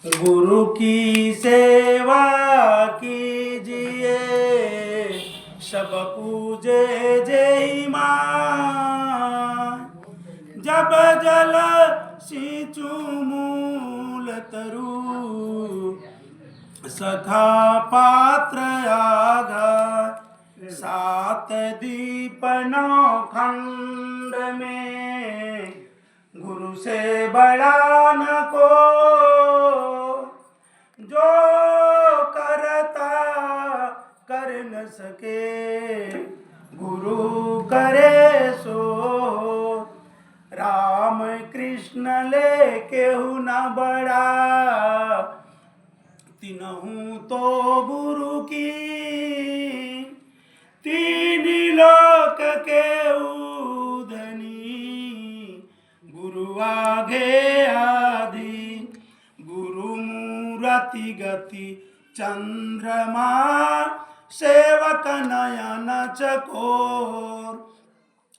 गुरु की सेवा कीजिए, सब पूजे जय मां। जब जल सिंचु मूल तरु, सखा पात्र आघात। सात दीप नौ खंड में, गुरु से बड़ा न को। जो करता कर न सके, गुरु करे सो। राम कृष्ण ले केहू न बड़ा, तिनहु तो गुरु की। तीन लोक के उधनी, गुरु आगे आदि। गुरु मूरति गति चंद्रमा, सेवक नयन चकोर।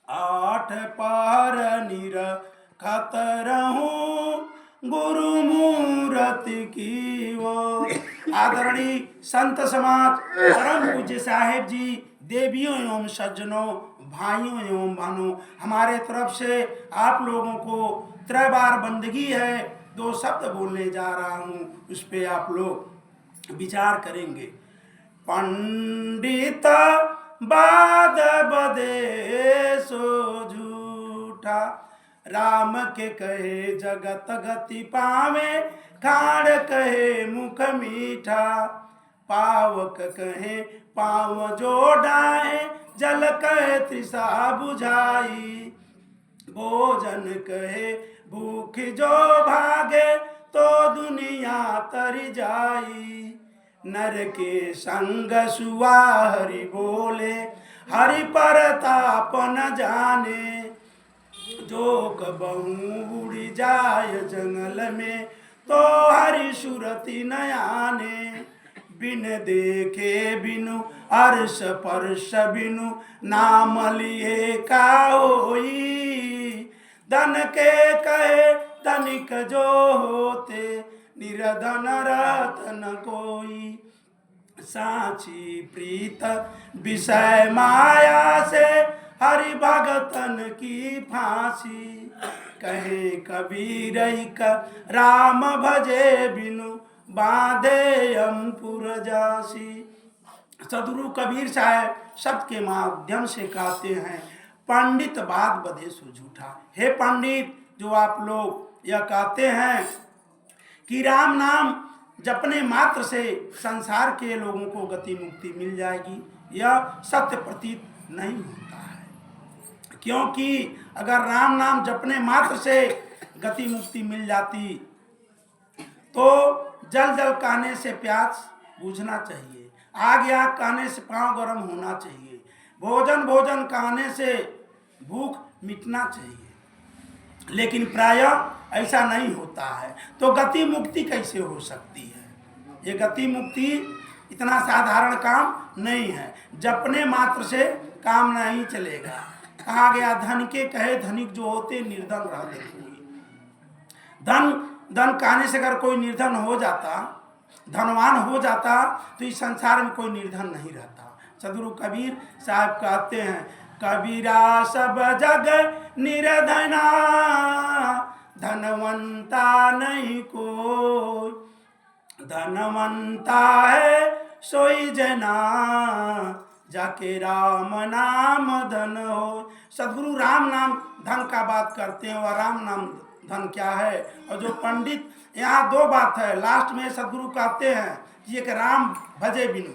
आठ पहर निरखत रहूं, गुरु मूरति की ओर। आदरणीय संत समाज, परम पूज्य साहेब जी, देवियों एवं सज्जनों, भाइयों एवं बहनों, हमारे तरफ से आप लोगों को त्रैबार बंदगी है। दो शब्द बोलने जा रहा हूँ, उस पे आप लोग विचार करेंगे। पंडित बाद बदे सो झूठा, राम के कहे जगत गति पावे। खाड़ कहे मुख मीठा, पावक कहे पाव जो डाहे। जल कहे तृषा बुझाई, भोजन कहे भूख जो भागे। तो दुनिया तर जाई, नर के संग सुआ हरि बोले। हरि परताप न जाने, जो कबहू उड़ जाय जंगल में। तो हरि सुरति न आने, बिन देखे बिनु अर्श परश बिनु। नाम लिए का होई, धन के कहे धनिक जो होते। निरधन रतन कोई, साची प्रीत विषय माया से। हरि भगतन की फांसी, कहे कबीर का राम भजे बिनु। बांधे यमपुर जासी। सदगुरु कबीर साहब शब्द के माध्यम से कहते हैं, पंडित बात बधे सो झूठा। हे पंडित, जो आप लोग यह कहते हैं कि राम नाम जपने मात्र से संसार के लोगों को गति मुक्ति मिल जाएगी, यह सत्य प्रतीत नहीं होता है। क्योंकि अगर राम नाम जपने मात्र से गति मुक्ति मिल जाती, तो जल जल कहने से प्यास बुझना चाहिए, आग आग कहने से पांव गर्म होना चाहिए, भोजन भोजन कहने से भूख मिटना चाहिए। लेकिन प्रायः ऐसा नहीं होता है, तो गति मुक्ति कैसे हो सकती है? ये गति मुक्ति इतना साधारण काम नहीं है। जपने मात्र से काम नहीं चलेगा। कहा गया, धन के कहे धनिक जो होते निर्धन रहते कोई। धन धन कहने से अगर कोई निर्धन हो जाता, धनवान हो जाता, तो इस संसार में कोई निर्धन नहीं रहता। सदगुरु कबीर साहब कहते हैं, कबीरा सब जग निर्धना। धनवंता नहीं कोई, धनवंता है सोई जना। जाके राम नाम धन हो। सदगुरु राम नाम धन का बात करते हैं, और राम नाम धन क्या है। और जो पंडित, यहाँ दो बात है। लास्ट में सदगुरु कहते हैं कि एक राम भजे बिनु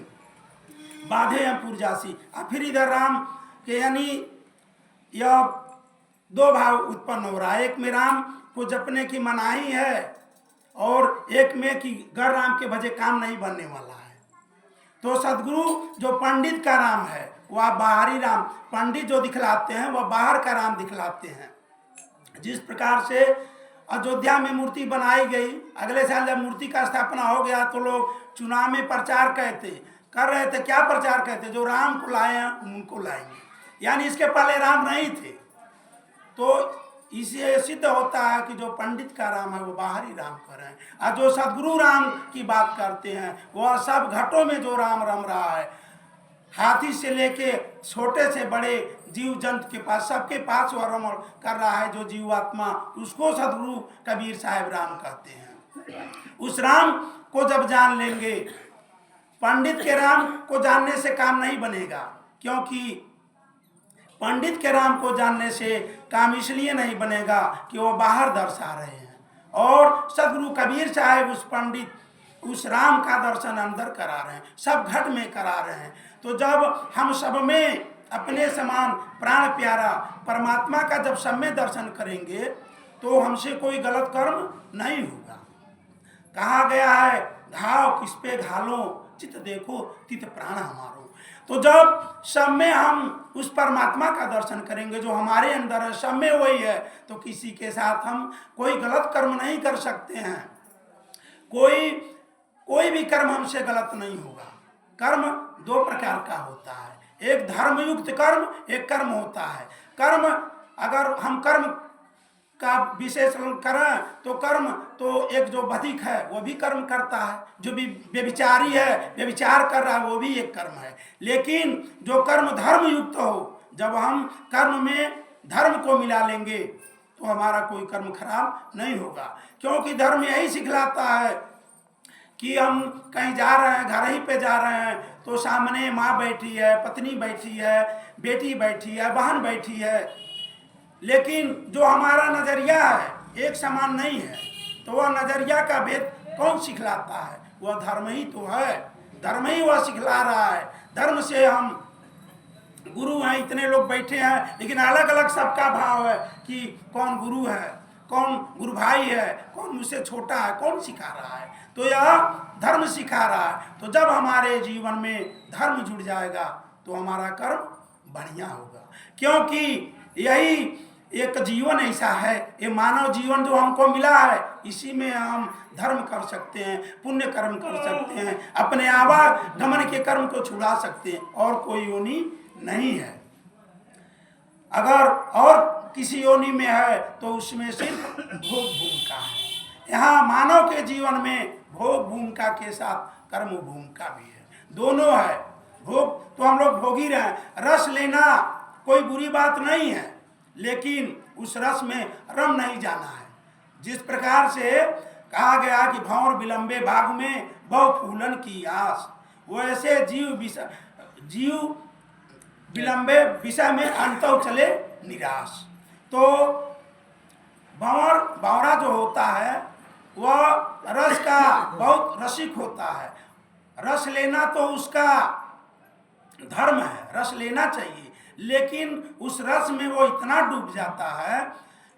बाधे यमपुर जासी। और फिर इधर राम के यानी यह दो भाव उत्पन्न हो रहा है। एक में राम को जपने की मनाही है, और एक में कि गर राम के भजे काम नहीं बनने वाला है। तो सदगुरु जो पंडित का राम है, वह बाहरी राम, पंडित जो दिखलाते हैं वह बाहर का राम दिखलाते हैं। जिस प्रकार से अयोध्या में मूर्ति बनाई गई, अगले साल जब मूर्ति का स्थापना हो गया, तो लोग चुनाव में प्रचार कर रहे थे। क्या प्रचार कहते? जो राम को लाए हैं उनको लाएंगे, यानी इसके पहले राम नहीं थे। तो इससे सिद्ध होता है कि जो पंडित का राम है वो बाहरी राम कर रहे हैं, और जो सदगुरु राम की बात करते हैं वह सब घटों में जो राम रम रहा है, हाथी से लेके छोटे से बड़े जीव जंतु के पास, सबके पास वह रमण कर रहा है। जो जीवात्मा, उसको सदगुरु कबीर साहब राम कहते हैं। उस राम को जब जान लेंगे, पंडित के राम को जानने से काम नहीं बनेगा, क्योंकि पंडित के राम को जानने से काम इसलिए नहीं बनेगा कि वो बाहर दर्शा रहे हैं, और सदगुरु कबीर साहब उस पंडित, उस राम का दर्शन अंदर करा रहे हैं, सब घट में करा रहे हैं। तो जब हम सब में अपने समान प्राण प्यारा परमात्मा का जब सब में दर्शन करेंगे तो हमसे कोई गलत कर्म नहीं होगा। कहा गया है, घाव किस पे घालो, चित देखो तित प्राण हमारो। तो जब सब में हम उस परमात्मा का दर्शन करेंगे जो हमारे अंदर है, सब में वही है, तो किसी के साथ हम कोई गलत कर्म नहीं कर सकते हैं। कोई भी कर्म हमसे गलत नहीं होगा। कर्म दो प्रकार का होता है, एक धर्मयुक्त कर्म, एक कर्म होता है। कर्म, अगर हम कर्म का विशेषण करें तो कर्म तो एक जो बधिक है वो भी कर्म करता है, जो भी व्यभिचारी है, व्यभिचार कर रहा है, वो भी एक कर्म है। लेकिन जो कर्म धर्म युक्त हो, जब हम कर्म में धर्म को मिला लेंगे तो हमारा कोई कर्म खराब नहीं होगा, क्योंकि धर्म यही सिखलाता है कि हम कहीं जा रहे हैं, घर ही पे जा रहे हैं, तो सामने माँ बैठी है, पत्नी बैठी है, बेटी बैठी है, बहन बैठी है, लेकिन जो हमारा नज़रिया है एक समान नहीं है, तो वह नज़रिया का भेद कौन सिखलाता है? वह धर्म ही तो है, धर्म ही वह सिखला रहा है। धर्म से हम गुरु हैं, इतने लोग बैठे हैं, लेकिन अलग अलग सबका भाव है कि कौन गुरु है, कौन गुरु भाई है, कौन मुझसे छोटा है, कौन सिखा रहा है। तो यह धर्म सिखा रहा है। तो जब हमारे जीवन में धर्म जुड़ जाएगा तो हमारा कर्म बढ़िया होगा, क्योंकि यही एक जीवन ऐसा है, ये मानव जीवन जो हमको मिला है, इसी में हम धर्म कर सकते हैं, पुण्य कर्म कर सकते हैं, अपने आवागमन के कर्म को छुड़ा सकते हैं, और कोई योनि नहीं है। अगर और किसी योनि में है तो उसमें सिर्फ भोग भूमिका है। यहाँ मानव के जीवन में भोग भूमिका के साथ कर्म भूमिका भी है, दोनों है। भोग तो हम लोग भोग ही रहे हैं, रस लेना कोई बुरी बात नहीं है, लेकिन उस रस में रम नहीं जाना है। जिस प्रकार से कहा गया कि भंवर विलंबे बाग में बहु फूलन की आस, वैसे जीव विलंबे विषय में अंतव चले निराश। तो भंवरा जो होता है वह रस का बहुत रसिक होता है, रस लेना तो उसका धर्म है, रस लेना चाहिए, लेकिन उस रस में वो इतना डूब जाता है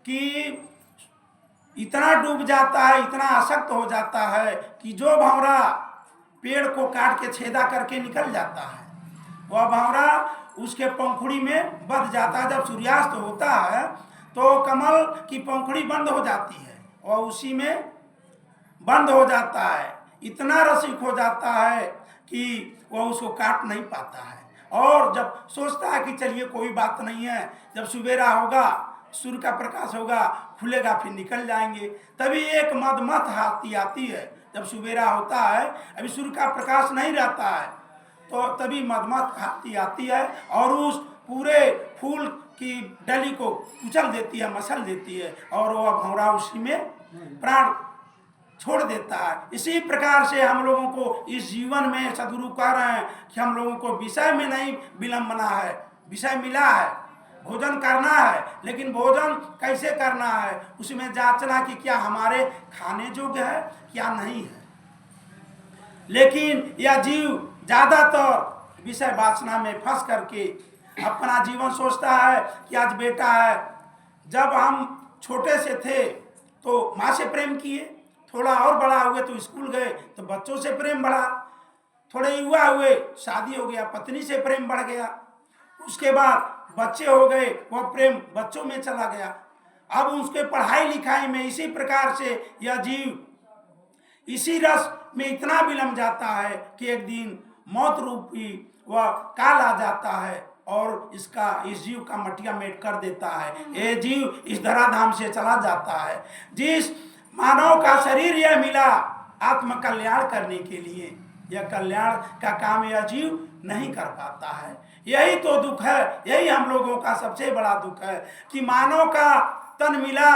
कि इतना डूब जाता है, इतना आसक्त हो जाता है कि जो भंवरा पेड़ को काट के छेदा करके निकल जाता है, वह भंवरा उसके पंखुड़ी में बंध जाता है। जब सूर्यास्त होता है तो कमल की पंखुड़ी बंद हो जाती है और उसी में बंद हो जाता है, इतना रसिक हो जाता है कि वह उसको काट नहीं पाता है। और जब सोचता है कि चलिए कोई बात नहीं है, जब सवेरा होगा, सूर्य का प्रकाश होगा, खुलेगा, फिर निकल जाएंगे, तभी एक मदमथ हाथी आती है। जब सवेरा होता है, अभी सूर्य का प्रकाश नहीं रहता है, तो तभी मदमथ हाथी आती है और उस पूरे फूल की डली को कुचल देती है, मसल देती है, और वह भंवरा उसी में प्राण छोड़ देता है। इसी प्रकार से हम लोगों को इस जीवन में सदगुरु कह रहे हैं कि हम लोगों को विषय में नहीं विलंबना है, विषय मिला है, भोजन करना है, लेकिन भोजन कैसे करना है, उसमें जांचना कि क्या हमारे खाने योग्य है, क्या नहीं है। लेकिन यह जीव ज़्यादातर विषय वासना में फंस करके अपना जीवन सोचता है कि आज बेटा है, जब हम छोटे से थे तो माँ से प्रेम किए, थोड़ा और बड़ा हुए तो स्कूल गए तो बच्चों से प्रेम बढ़ा, थोड़े युवा हुए शादी हो गया, पत्नी से प्रेम बढ़ गया, उसके बाद बच्चे हो गए, वह प्रेम बच्चों में चला गया, अब उसके पढ़ाई लिखाई में। इसी प्रकार से यह जीव इसी रस में इतना विलंब जाता है कि एक दिन मौत रूपी वह काल आ जाता है और इस जीव का मटिया मेट कर देता है। ये जीव इस धराधाम से चला जाता है। जिस मानव का शरीर यह मिला आत्म कल्याण करने के लिए, यह कल्याण का काम यह जीव नहीं कर पाता है। यही तो दुख है, यही हम लोगों का सबसे बड़ा दुख है कि मानव का तन मिला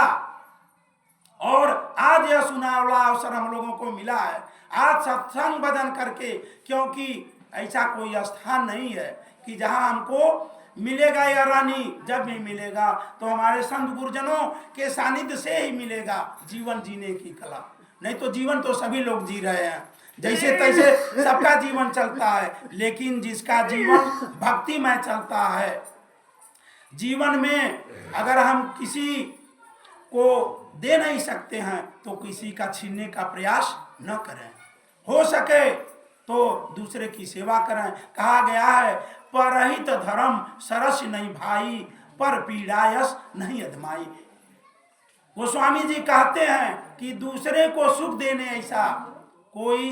और आज यह सुनावला अवसर हम लोगों को मिला है आज सत्संग भजन करके, क्योंकि ऐसा कोई स्थान नहीं है कि जहां हमको मिलेगा यह रानी। जब भी मिलेगा तो हमारे संत गुरुजनों के सानिध्य से ही मिलेगा जीवन जीने की कला। नहीं तो जीवन तो सभी लोग जी रहे हैं, जैसे तैसे सबका जीवन चलता है, लेकिन जिसका जीवन भक्ति में चलता है, जीवन में अगर हम किसी को दे नहीं सकते हैं तो किसी का छीनने का प्रयास न करें, हो सके तो दूसरे की सेवा करें। कहा गया है परहित धर्म सरस नहीं भाई, पर पीड़ायस नहीं अधमाई। गोस्वामी जी कहते हैं कि दूसरे को सुख देने ऐसा कोई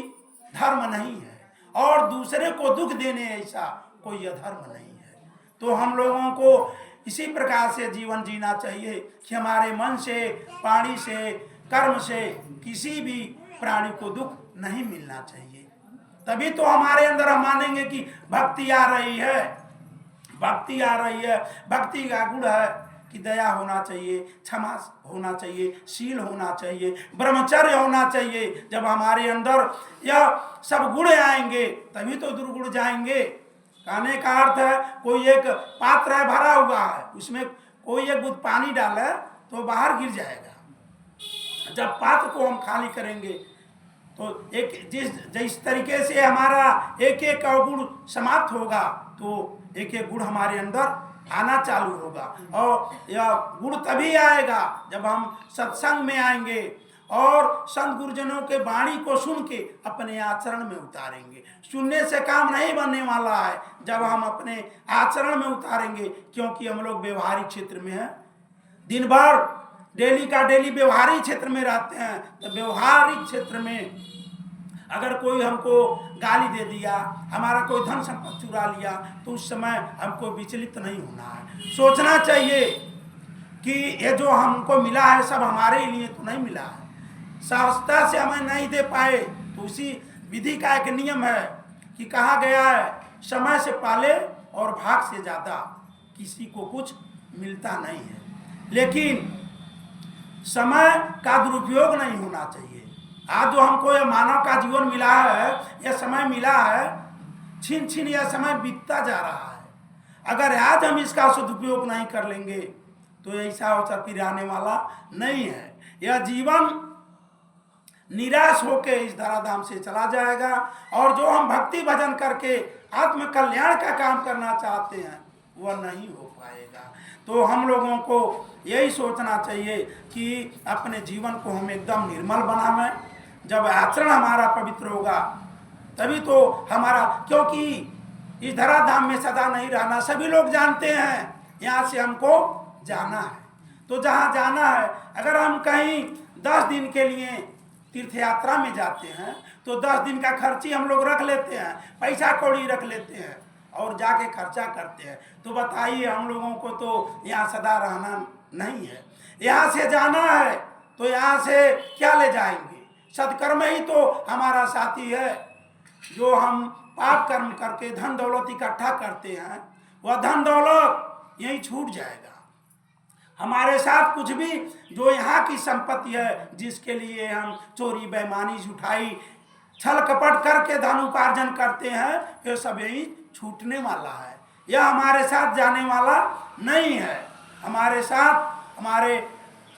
धर्म नहीं है और दूसरे को दुख देने ऐसा कोई अधर्म नहीं है। तो हम लोगों को इसी प्रकार से जीवन जीना चाहिए कि हमारे मन से, वाणी से, कर्म से किसी भी प्राणी को दुख नहीं मिलना चाहिए। तभी तो हमारे अंदर हम मानेंगे कि भक्ति आ रही है, भक्ति आ रही है। भक्ति का गुण है कि दया होना चाहिए, क्षमा होना चाहिए, शील होना चाहिए, ब्रह्मचर्य होना चाहिए। जब हमारे अंदर यह सब गुण आएंगे तभी तो दुर्गुण जाएंगे। कहने का अर्थ है कोई एक पात्र है भरा हुआ है, उसमें कोई एक बूंद पानी डाले तो बाहर गिर जाएगा। जब पात्र को हम खाली करेंगे तो एक जिस तरीके से हमारा एक एक अवगुण समाप्त होगा तो एक एक गुण हमारे अंदर आना चालू होगा। और यह गुण तभी आएगा जब हम सत्संग में आएंगे और संत गुरुजनों के वाणी को सुन के अपने आचरण में उतारेंगे। सुनने से काम नहीं बनने वाला है, जब हम अपने आचरण में उतारेंगे, क्योंकि हम लोग व्यवहारिक क्षेत्र में हैं, दिन भर डेली का डेली व्यवहारिक क्षेत्र में रहते हैं। तो व्यवहारिक क्षेत्र में अगर कोई हमको गाली दे दिया, हमारा कोई धन संपत्ति चुरा लिया, तो उस समय हमको विचलित नहीं होना है। सोचना चाहिए कि ये जो हमको मिला है सब हमारे लिए तो नहीं मिला है, सहजता से हमें नहीं दे पाए। तो उसी विधि का एक नियम है कि कहा गया है समय से पहले और भाग से ज़्यादा किसी को कुछ मिलता नहीं है। लेकिन समय का दुरुपयोग नहीं होना चाहिए। आज जो हमको यह मानव का जीवन मिला है, यह समय मिला है, छीन छीन यह समय बीतता जा रहा है। अगर आज हम इसका सदुपयोग नहीं कर लेंगे तो ऐसा अवसर फिर आने वाला नहीं है। यह जीवन निराश होके इस धराधाम से चला जाएगा। और जो हम भक्ति भजन करके आत्म कल्याण का काम करना चाहते हैं वह नहीं हो पाएगा। तो हम लोगों को यही सोचना चाहिए कि अपने जीवन को हम एकदम निर्मल बनावें। जब आचरण हमारा पवित्र होगा तभी तो हमारा, क्योंकि इस धराधाम में सदा नहीं रहना सभी लोग जानते हैं। यहाँ से हमको जाना है, तो जहाँ जाना है, अगर हम कहीं 10 दिन के लिए तीर्थ यात्रा में जाते हैं तो 10 दिन का खर्ची हम लोग रख लेते हैं, पैसा कौड़ी रख लेते हैं और जाके खर्चा करते हैं। तो बताइए हम लोगों को तो यहाँ सदा रहना नहीं है। यहाँ से जाना है तो यहाँ से क्या ले जाएंगे? सत्कर्म ही तो हमारा साथी है। जो हम पाप कर्म करके धन दौलत इकट्ठा करते हैं वह धन दौलत यहीं छूट जाएगा। हमारे साथ कुछ भी जो यहाँ की संपत्ति है, जिसके लिए हम चोरी बेईमानी झूठाई छल कपट करके धन उपार्जन करते हैं, ये सब यही छूटने वाला है। यह हमारे साथ जाने वाला नहीं है। हमारे साथ हमारे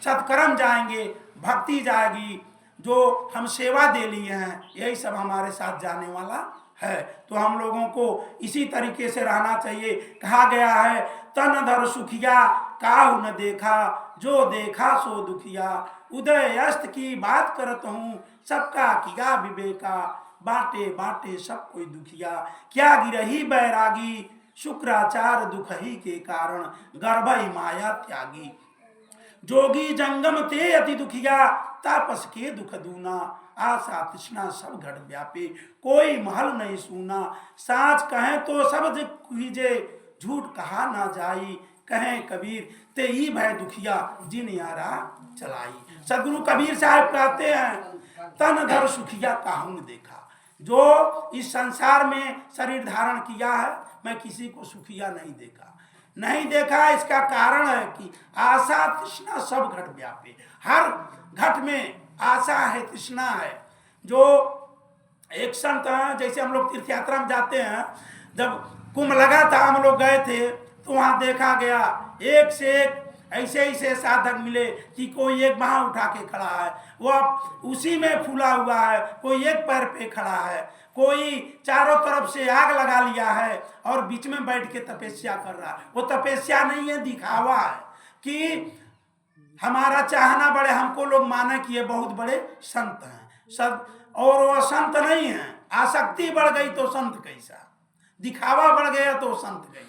सत्कर्म जाएंगे, भक्ति जाएगी, जो हम सेवा दे लिए हैं, यही सब हमारे साथ जाने वाला है। तो हम लोगों को इसी तरीके से रहना चाहिए। कहा गया है तन धर सुखिया काहू न देखा, जो देखा सो दुखिया। उदय अस्त की बात करत हूँ, सबका किया विवेका। बाटे बाटे सब कोई दुखिया, क्या गिरही बैरागी। शुक्राचार दुख ही के कारण, गर्भई माया त्यागी। जोगी जंगम ते अति दुखिया, तापस के दुख दूना। आशा तृष्णा सब घट व्यापे, कोई महल नहीं सूना। साँच कहें तो शब्द कीजे, झूठ कहा ना जाई, कहें कबीर ते ही भय दुखिया जिन यारा चलाई। सदगुरु कबीर साहब कहते हैं तन धर सुखिया काहू न देखा। जो इस संसार में शरीर धारण किया है, मैं किसी को सुखिया नहीं देखा। नहीं देखा इसका कारण है कि आशा तृष्णा सब घट व्यापे। हर घट में आशा है, तृष्णा है। जो एक संत हैं, जैसे हम लोग तीर्थ यात्रा में जाते हैं, जब कुंभ लगा था हम लोग गए थे तो वहाँ देखा गया एक से एक ऐसे ऐसे साधक मिले कि कोई एक बाँह उठा के खड़ा है, वह उसी में फूला हुआ है, कोई एक पैर पे खड़ा है, कोई चारों तरफ से आग लगा लिया है और बीच में बैठ के तपस्या कर रहा है। वो तपस्या नहीं है, दिखावा है कि हमारा चाहना बढ़े, हमको लोग माने कि ये बहुत बड़े संत हैं सब, और वह संत नहीं है। आसक्ति बढ़ गई तो संत कैसा, दिखावा बढ़ गया तो संत कैसा।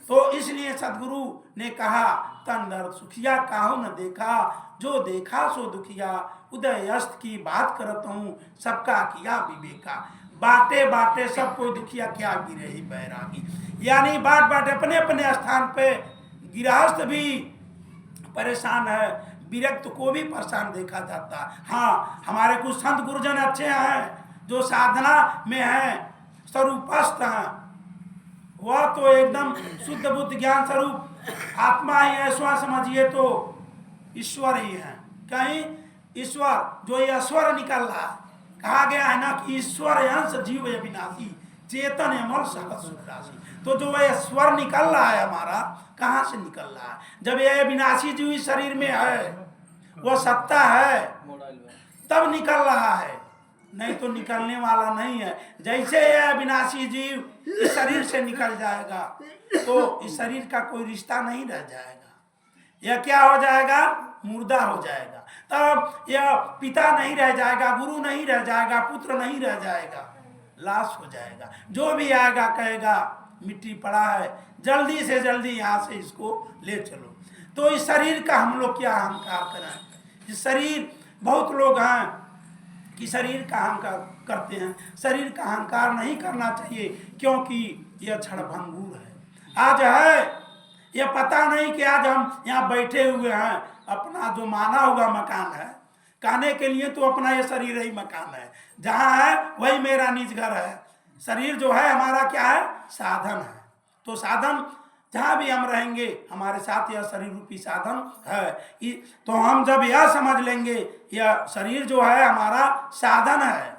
तो इसलिए सदगुरु ने कहा तन दर्द सुखिया काहू न देखा, जो देखा सो दुखिया, उदय अस्त की बात करत हूँ सबका किया विवेका। बाटे बाटे सब कोई दुखिया, क्या गिरे ही बैरागी। यानी बाट बाटे अपने अपने स्थान पे गृहस्थ भी परेशान है, विरक्त को भी परेशान देखा जाता है। हाँ, हमारे कुछ संत गुरुजन अच्छे हैं जो साधना में हैं, स्वरूपस्थ हैं, वह तो एकदम शुद्ध बुद्ध ज्ञान स्वरूप आत्मा ही है, स्व समझिए तो ईश्वर ही है। कहीं ईश्वर जो ये स्वर निकल रहा है, कहा गया है ना कि ईश्वर अंश जीव अविनाशी, चेतन अमल सहज सुख राशि। तो जो यह स्वर निकल रहा है हमारा, कहाँ से निकल रहा है? जब यह अविनाशी जीव इस शरीर में है, वह सत्ता है, तब निकल रहा है, नहीं तो निकलने वाला नहीं है। जैसे यह अविनाशी जीव इस शरीर से निकल जाएगा तो इस शरीर का कोई रिश्ता नहीं रह जाएगा, यह क्या हो जाएगा? मुर्दा हो जाएगा। तब यह पिता नहीं रह जाएगा, गुरु नहीं रह जाएगा, पुत्र नहीं रह जाएगा, लाश हो जाएगा। जो भी आएगा कहेगा मिट्टी पड़ा है, जल्दी से जल्दी यहाँ से इसको ले चलो। तो इस शरीर का हम लोग क्या अहंकार करें? इस शरीर, बहुत लोग हैं कि शरीर का अहंकार करते हैं। शरीर का अहंकार नहीं करना चाहिए, क्योंकि यह क्षणभंगुर है। आज है, यह पता नहीं कि आज हम यहाँ बैठे हुए हैं, अपना जो माना हुआ मकान है, कहने के लिए तो अपना ये शरीर ही मकान है, जहाँ है वही मेरा निज घर है। शरीर जो है हमारा क्या है? साधन है। तो साधन जहाँ भी हम रहेंगे, हमारे साथ यह शरीर रूपी साधन है। तो हम जब यह समझ लेंगे यह शरीर जो है हमारा साधन है,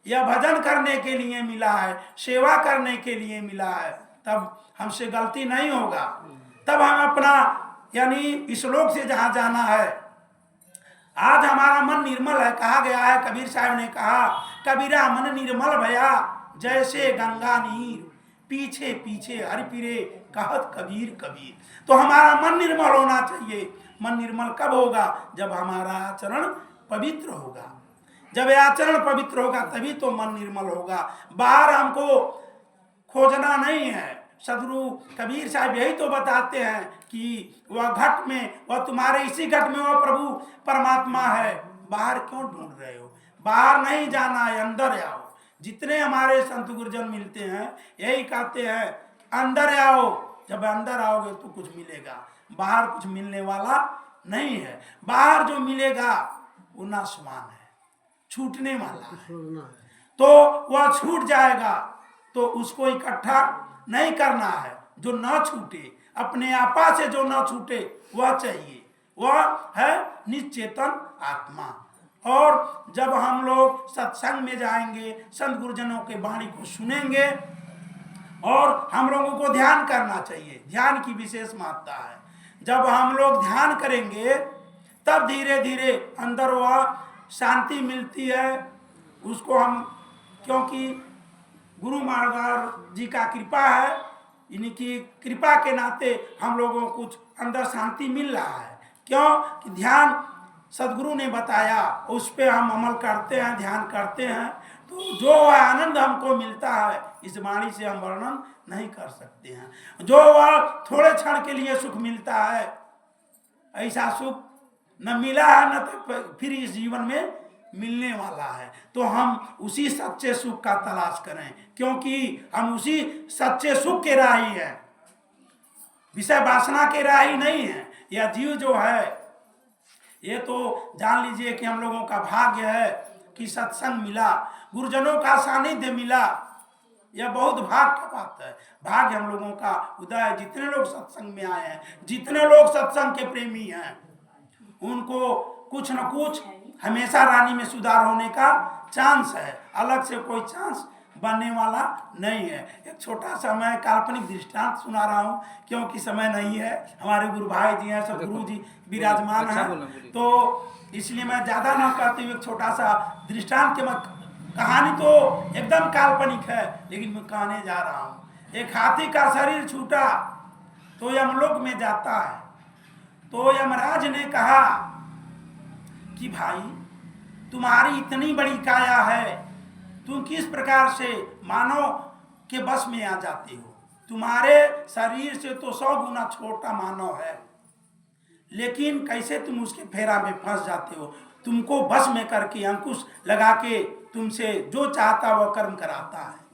यह भजन करने के लिए मिला है, सेवा करने के लिए मिला है, तब हमसे गलती नहीं होगा। तब हम अपना, यानी इस लोक से जहाँ जाना है, आज हमारा मन निर्मल है। कहा गया है, कबीर साहब ने कहा, कबीरा मन निर्मल भया जैसे गंगा नीर, पीछे पीछे हरि पीरे कहत कबीर कबीर। तो हमारा मन निर्मल होना चाहिए। मन निर्मल कब होगा? जब हमारा आचरण पवित्र होगा। जब आचरण पवित्र होगा तभी तो मन निर्मल होगा। बाहर हमको खोजना नहीं है। सदगुरु कबीर साहब यही तो बताते हैं कि वह घट में, वह तुम्हारे इसी घट में वह प्रभु परमात्मा है, बाहर क्यों ढूंढ रहे हो? बाहर नहीं जाना है, अंदर आओ। जितने हमारे संत गुरुजन मिलते हैं यही कहते हैं, अंदर आओ। जब अंदर आओगे तो कुछ मिलेगा, बाहर कुछ मिलने वाला नहीं है। बाहर जो मिलेगा वो नाशवान है, छूटने वाला है, तो वह छूट जाएगा। तो उसको इकट्ठा नहीं करना है, जो न छूटे, अपने आपा से जो न छूटे वह चाहिए। वह है निश्चेतन आत्मा। और जब हम लोग सत्संग में जाएंगे, संत गुरुजनों के वाणी को सुनेंगे, और हम लोगों को ध्यान करना चाहिए। ध्यान की विशेष महत्ता है। जब हम लोग ध्यान करेंगे तब धीरे धीरे अंदर वह शांति मिलती है। उसको हम, क्योंकि गुरु महाराज जी का कृपा है, इनकी कृपा के नाते हम लोगों को कुछ अंदर शांति मिल रहा है। क्यों कि ध्यान सदगुरु ने बताया, उस पर हम अमल करते हैं, ध्यान करते हैं, तो जो वह आनंद हमको मिलता है इस वाणी से हम वर्णन नहीं कर सकते हैं। जो वह थोड़े क्षण के लिए सुख मिलता है, ऐसा सुख न मिला है न तो फिर इस जीवन में मिलने वाला है, तो हम उसी सच्चे सुख का तलाश करें, क्योंकि हम उसी सच्चे सुख के राही हैं, विषय वासना के राही नहीं है। यह जीव जो है, ये तो जान लीजिए कि हम लोगों का भाग्य है कि सत्संग मिला, गुरुजनों का सानिध्य मिला, यह बहुत भाग्य का बात है। भाग्य हम लोगों का उदय, जितने लोग सत्संग में आए हैं, जितने लोग सत्संग के प्रेमी हैं, उनको कुछ न कुछ हमेशा रानी में सुधार होने का चांस है, अलग से कोई चांस बनने वाला नहीं है। एक छोटा सा मैं काल्पनिक दृष्टांत सुना रहा हूँ, क्योंकि समय नहीं है, हमारे गुरु भाई जी हैं, सब गुरु जी विराजमान हैं, तो इसलिए मैं ज़्यादा ना कहते हुए एक छोटा सा दृष्टांत के, मैं कहानी तो एकदम काल्पनिक है, लेकिन मैं कहने जा रहा हूँ। एक हाथी का शरीर छूटा तो यमलोक में जाता है, तो यमराज ने कहा कि भाई तुम्हारी इतनी बड़ी काया है, तुम किस प्रकार से मानव के बस में आ जाते हो? तुम्हारे शरीर से तो 100 गुना छोटा मानव है, लेकिन कैसे तुम उसके फेरा में फंस जाते हो? तुमको बस में करके, अंकुश लगा के तुमसे जो चाहता वह कर्म कराता है।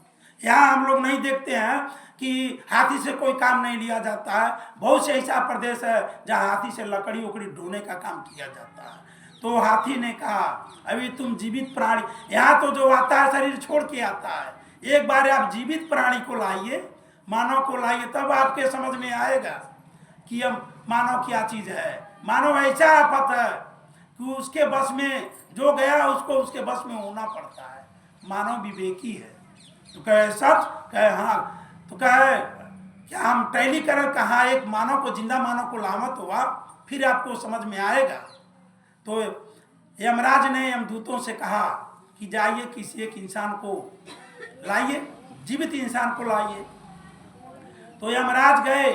यहाँ हम लोग नहीं देखते हैं कि हाथी से कोई काम नहीं लिया जाता है। बहुत से ऐसा प्रदेश है जहाँ हाथी से लकड़ी उकड़ी ढोने का काम किया जाता है। तो हाथी ने कहा अभी तुम जीवित प्राणी, यहाँ तो जो आता है शरीर छोड़ के आता है, एक बार आप जीवित प्राणी को लाइए, मानव को लाइए, तब आपके समझ में आएगा कि हम मानव क्या चीज है। मानव ऐसा आफत है कि उसके बस में जो गया उसको उसके बस में होना पड़ता है। मानव विवेकी है। तो कहे सच, कहे हाँ, तो कहे क्या हम टैली करें? कहा एक मानव को, जिंदा मानव को लामत हुआ, फिर आपको समझ में आएगा। तो यमराज ने यमदूतों से कहा कि जाइए किसी एक इंसान को लाइए, जीवित इंसान को लाइए। तो यमराज गए,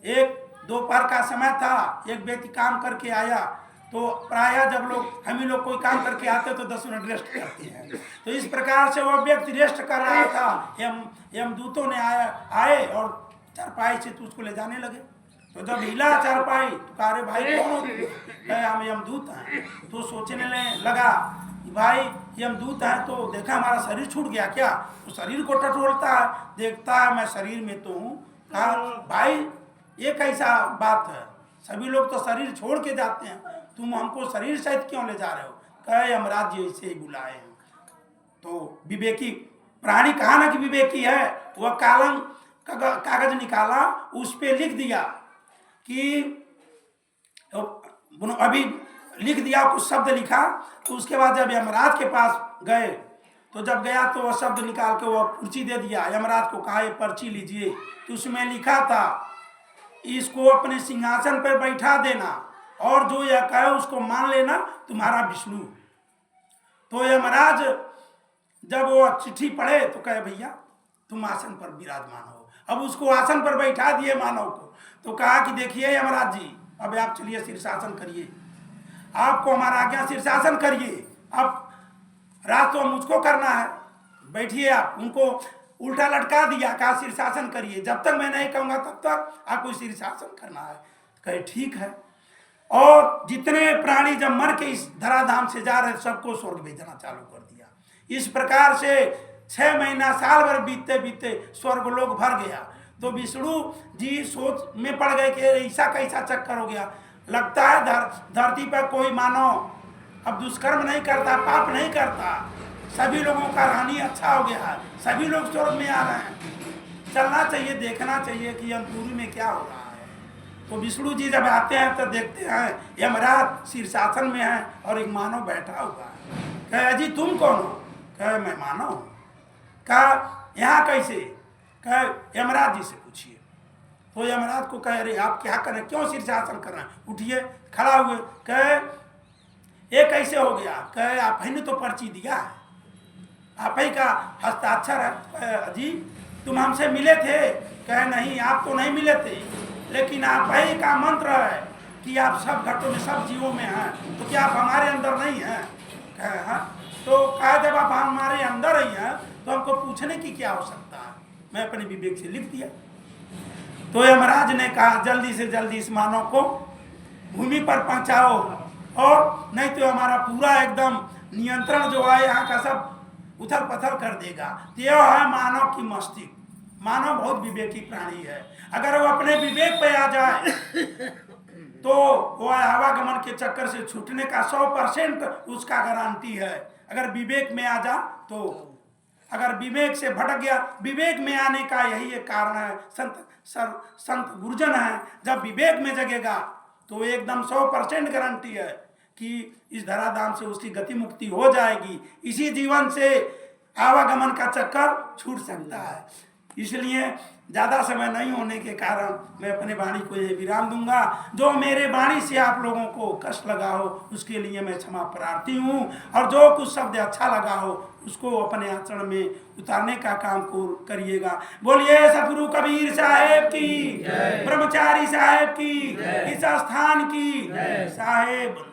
एक दोपहर का समय था, एक व्यक्ति काम करके आया। तो प्रायः जब लोग, हम ही लोग कोई काम करके आते तो 10 मिनट रेस्ट करते हैं, तो इस प्रकार से वह व्यक्ति रेस्ट कर रहा था। यमदूतों ने आए और चारपाई से तो उसको ले जाने लगे। तो जब हिला चारपाई तो कहा अरे भाई कौन हो तुम? कहे हम यमदूत हैं। तो सोचने लगा कि भाई यमदूत हैं, तो देखा हमारा शरीर छूट गया क्या? तो शरीर को टटोलता है, देखता है मैं शरीर में तो हूँ। कहा भाई ये कैसा बात है, सभी लोग तो शरीर छोड़ के जाते हैं, तुम हमको शरीर सहित क्यों ले जा रहे हो? कहे यमराज जी ऐसे ही बुलाए हैं। तो विवेकी प्राणी कहा ना कि विवेकी है, वह कागज निकाला, उस पर लिख दिया कि अभी लिख दिया, कुछ शब्द लिखा। तो उसके बाद जब यमराज के पास गए, तो जब गया तो वह शब्द निकाल के वह पर्ची दे दिया। यमराज को कहा ये पर्ची लीजिए। तो उसमें लिखा था इसको अपने सिंहासन पर बैठा देना और जो यह कहे उसको मान लेना, तुम्हारा विष्णु। तो यमराज जब वो चिट्ठी पढ़े तो कहे भैया तुम आसन पर विराजमान हो। अब उसको आसन पर बैठा दिए मानव को। तो कहा कि देखिए यमराज जी, अब आप चलिए शीर्षासन करिए, आपको हमारा आज्ञा शीर्षासन करिए। अब रात तो मुझको करना है, बैठिए आप। उनको उल्टा लटका दिया, कहा शीर्षासन करिए, जब तक मैं नहीं कहूँगा तब तक आपको शीर्षासन करना है। कहे ठीक है। और जितने प्राणी जब मर के इस धराधाम से जा रहे सबको स्वर्ग भेजना चालू कर दिया। इस प्रकार से 6 महीना साल भर बीतते बीतते स्वर्ग लोग भर गया। तो विष्णु जी सोच में पड़ गए कि ऐसा कैसा चक्कर हो गया। लगता है धरती पर कोई मानव अब दुष्कर्म नहीं करता, पाप नहीं करता, सभी लोगों का रहनी अच्छा हो गया है, सभी लोग स्वर्ग में आ रहे हैं। चलना चाहिए, देखना चाहिए कि यमपुरी में क्या हो रहा है। तो विष्णु जी जब आते हैं तो देखते हैं यमराज शीर्षासन में है और एक मानव बैठा हुआ है। कहे जी तुम कौन हो? कहे मैं मानव हूँ। कहा यहाँ कैसे? कहे यमराज जी से पूछिए। तो यमराज को कहे अरे आप क्या कर रहे हैं, क्यों शीर्षासन कर रहे हैं? उठिए, खड़ा हुए। कहे ये कैसे हो गया? कहे आप ही ने तो पर्ची दिया है, आप ही का हस्ताक्षर है। कहे जी तुम हमसे मिले थे? कहे नहीं आप तो नहीं मिले थे, लेकिन आप ही का मंत्र है कि आप सब घटों में सब जीवों में हैं, तो क्या आप हमारे अंदर नहीं हैं? कहे हाँ। तो कहा जब आप हमारे अंदर ही हैं तो हमको पूछने की क्या हो सकता है? मैं अपने विवेक से लिख दिया। तो यमराज ने कहा जल्दी से जल्दी इस मानव को भूमि पर पहुंचाओ, और नहीं तो हमारा पूरा एकदम नियंत्रण जो है यहाँ का सब उथल पथल कर देगा। तो यह है मानव की मस्तिष्क। मानव बहुत विवेकी प्राणी है। अगर वो अपने विवेक पे आ जाए तो वो आवागमन के चक्कर से छूटने का 100% उसका गारंटी है। अगर विवेक में आ जा तो, अगर विवेक से भटक गया, विवेक में आने का यही एक कारण है। संत गुरुजन है, जब विवेक में जगेगा तो एकदम 100% गारंटी है कि इस धराधाम से उसकी गति मुक्ति हो जाएगी। इसी जीवन से आवागमन का चक्कर छूट सकता है। इसलिए ज़्यादा समय नहीं होने के कारण मैं अपने वाणी को ये विराम दूंगा। जो मेरे वाणी से आप लोगों को कष्ट लगा हो उसके लिए मैं क्षमा प्रार्थी हूँ, और जो कुछ शब्द अच्छा लगा हो उसको अपने आचरण में उतारने का काम को करिएगा। बोलिए सतगुरु कबीर साहेब की, ब्रह्मचारी साहेब की, इस स्थान की साहेब।